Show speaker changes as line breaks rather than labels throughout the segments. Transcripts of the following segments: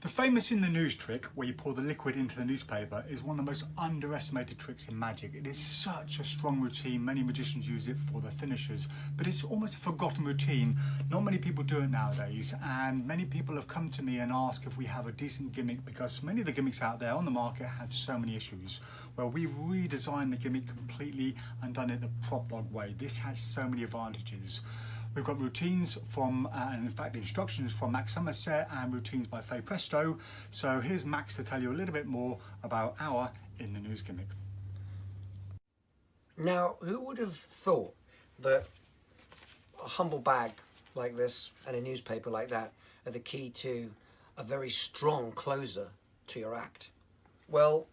The famous in the news trick, where you pour the liquid into the newspaper, is one of the most underestimated tricks in magic. It is such a strong routine. Many magicians use it for their finishes, but it's almost a forgotten routine. Not many people do it nowadays, and many people have come to me and asked if we have a decent gimmick, because many of the gimmicks out there on the market have so many issues. Well, we've redesigned the gimmick completely and done it the PropDog way. This has so many advantages. We've got routines from, and in fact instructions from Max Somerset, and routines by Faye Presto. So here's Max to tell you a little bit more about our In the News gimmick.
Now, who would have thought that a humble bag like this and a newspaper like that are the key to a very strong closer to your act? Well,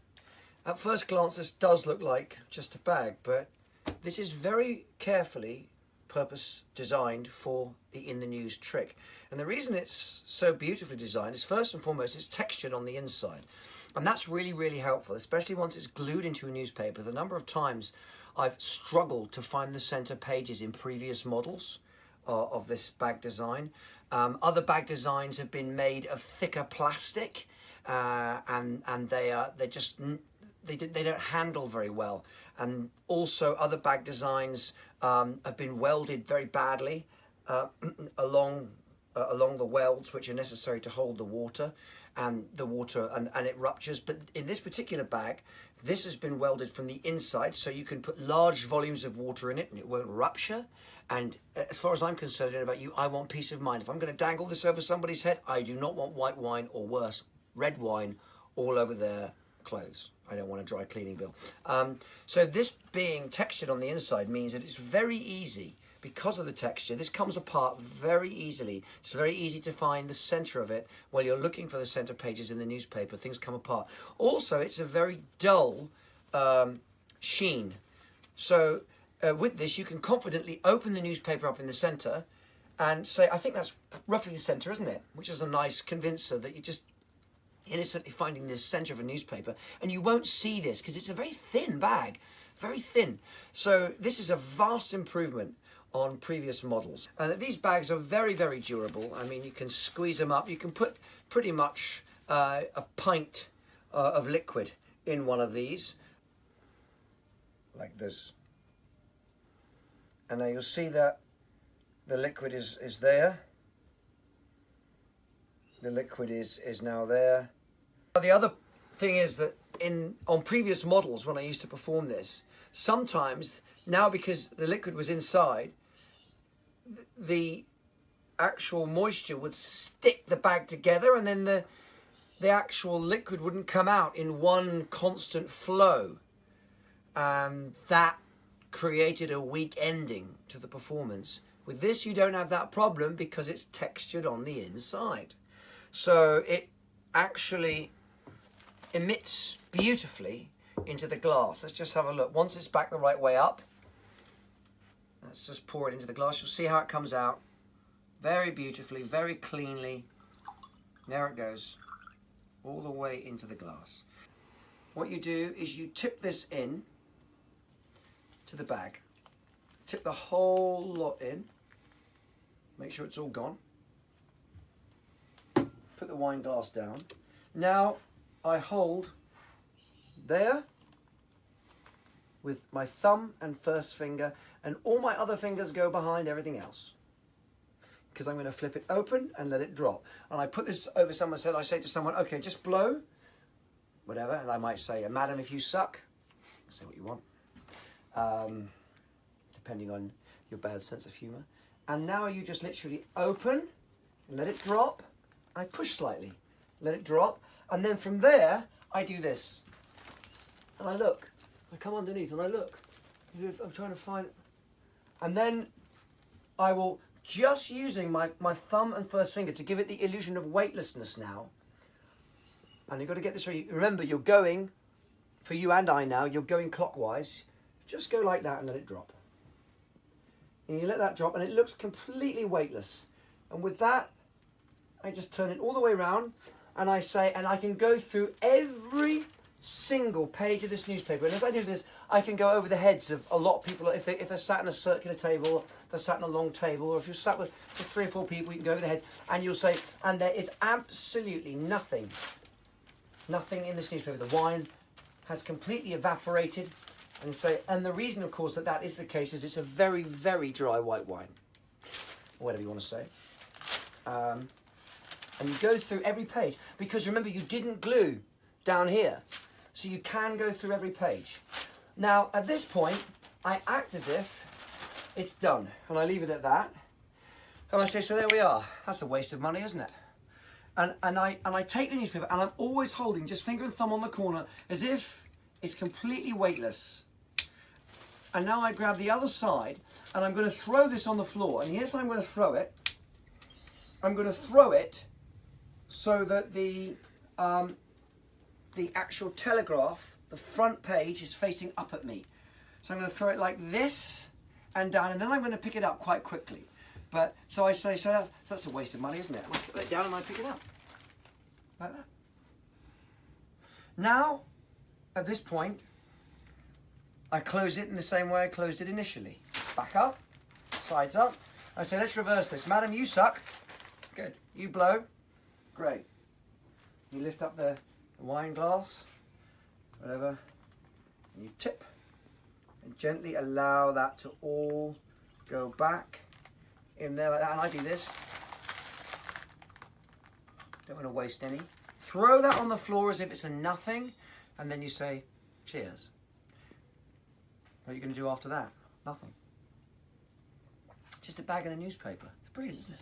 at first glance this does look like just a bag, but this is very carefully purpose designed for the In the News trick. And the reason it's so beautifully designed is, first and foremost, it's textured on the inside. And that's really, really helpful, especially once it's glued into a newspaper. The number of times I've struggled to find the center pages in previous models of this bag design. Other bag designs have been made of thicker plastic, and they don't handle very well. And also other bag designs have been welded very badly along the welds which are necessary to hold the water, and it ruptures. But in this particular bag, this has been welded from the inside, so you can put large volumes of water in it and it won't rupture. And as far as I'm concerned about you, I want peace of mind. If I'm going to dangle this over somebody's head, I do not want white wine, or worse, red wine, all over their clothes. I don't want a dry cleaning bill. So this being textured on the inside means that it's very easy, because of the texture. This comes apart very easily. It's very easy to find the center of it while you're looking for the center pages in the newspaper. Things come apart. Also, it's a very dull sheen. So with this, you can confidently open the newspaper up in the center and say, I think that's roughly the center, isn't it? Which is a nice convincer that you just innocently finding the center of a newspaper. And you won't see this because it's a very thin bag, very thin. So this is a vast improvement on previous models. And these bags are very, very durable. I mean, you can squeeze them up. You can put pretty much a pint of liquid in one of these, like this. And now you'll see that the liquid is there. The liquid is now there. The other thing is that on previous models, when I used to perform this, sometimes, now because the liquid was inside, the actual moisture would stick the bag together, and then the actual liquid wouldn't come out in one constant flow. And that created a weak ending to the performance. With this, you don't have that problem because it's textured on the inside. So it actually emits beautifully into the glass. Let's just have a look. Once it's back the right way up, let's just pour it into the glass. You'll see how it comes out very beautifully, very cleanly. There it goes, all the way into the glass. What you do is you tip this in to the bag. Tip the whole lot in. Make sure it's all gone. Put the wine glass down. Now I hold there with my thumb and first finger, and all my other fingers go behind everything else, because I'm going to flip it open and let it drop. And I put this over someone's head. I say to someone, okay, just blow, whatever. And I might say, madam, if you suck, say what you want, depending on your bad sense of humor. And now you just literally open, let it drop. I push slightly, let it drop, and then from there I do this, and I look. I come underneath and I look, as if I'm trying to find it. And then I will, just using my thumb and first finger to give it the illusion of weightlessness now. And you've got to get this right. Remember, you're going, for you and I now, you're going clockwise. Just go like that and let it drop. And you let that drop and it looks completely weightless. And with that, I just turn it all the way around, and I say, and I can go through every single page of this newspaper. And as I do this, I can go over the heads of a lot of people. If they're sat in a circular table, if they're sat in a long table, or if you're sat with just 3 or 4 people, you can go over the heads, and you'll say, and there is absolutely nothing in this newspaper. The wine has completely evaporated. And the reason, of course, that is the case is it's a very, very dry white wine, or whatever you want to say. And you go through every page, because remember, you didn't glue down here, so you can go through every page. Now, at this point, I act as if it's done, and I leave it at that. And I say, so there we are. That's a waste of money, isn't it? And I take the newspaper, and I'm always holding just finger and thumb on the corner, as if it's completely weightless. And now I grab the other side, and I'm going to throw this on the floor. And here's how I'm going to throw it. I'm going to throw it so that the actual Telegraph, the front page, is facing up at me. So I'm going to throw it like this and down, and then I'm going to pick it up quite quickly. But so I say, so that's a waste of money, isn't it? And I put it down and I pick it up like that. Now, at this point, I close it in the same way I closed it initially. Back up, sides up. I say, let's reverse this. Madam, you suck. Good. You blow. Great. You lift up the wine glass, whatever, and you tip, and gently allow that to all go back in there like that. And I do this. Don't want to waste any. Throw that on the floor as if it's a nothing, and then you say, cheers. What are you going to do after that? Nothing. Just a bag and a newspaper. It's brilliant, isn't it?